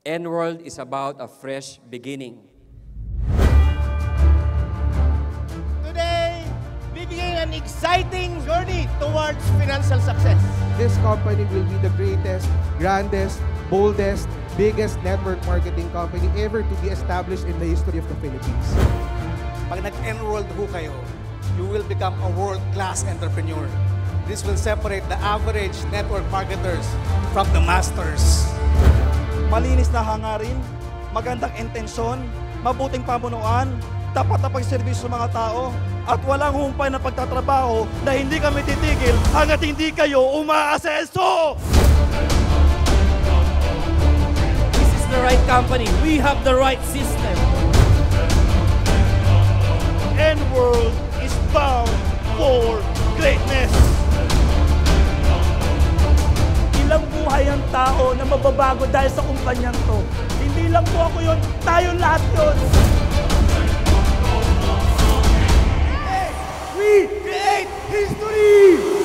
Enworld is about a fresh beginning. Today, we begin an exciting journey towards financial success. This company will be the greatest, grandest, boldest, biggest network marketing company ever to be established in the history of the Philippines. Pag nag-enrolled ho kayo, you will become a world-class entrepreneur. This will separate the average network marketers from the masters. Malinis na hangarin, magandang intensyon, mabuting pamunuan, tapat na pagserbisyo sa mga tao, at walang humpay na pagtatrabaho na hindi kami titigil hanggat hindi kayo umaasenso! This is the right company. We have the right system. Enworld is bound for greatness! Ilang buhay ang tao na mababago dahil sa kumpanyang to. Hindi lang po ako yun, tayo lahat yun. We create history!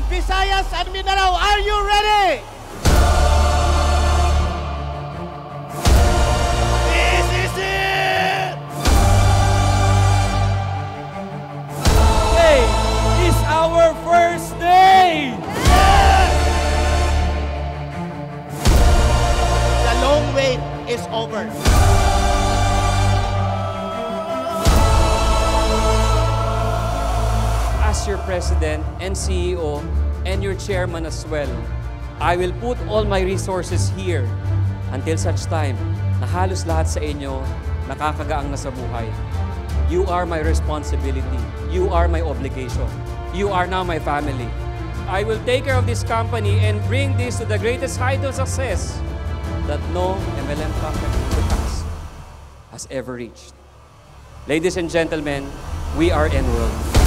Visayas and Mindanao, are you ready? This is it! Today is our first day! The long wait is over. As your president and CEO and your chairman as well, I will put all my resources here until such time na halos lahat sa inyo nakakagaang na sa buhay. You are my responsibility. You are my obligation. You are now my family. I will take care of this company and bring this to the greatest height of success that no MLM company in the past has ever reached. Ladies and gentlemen, we are Enworld.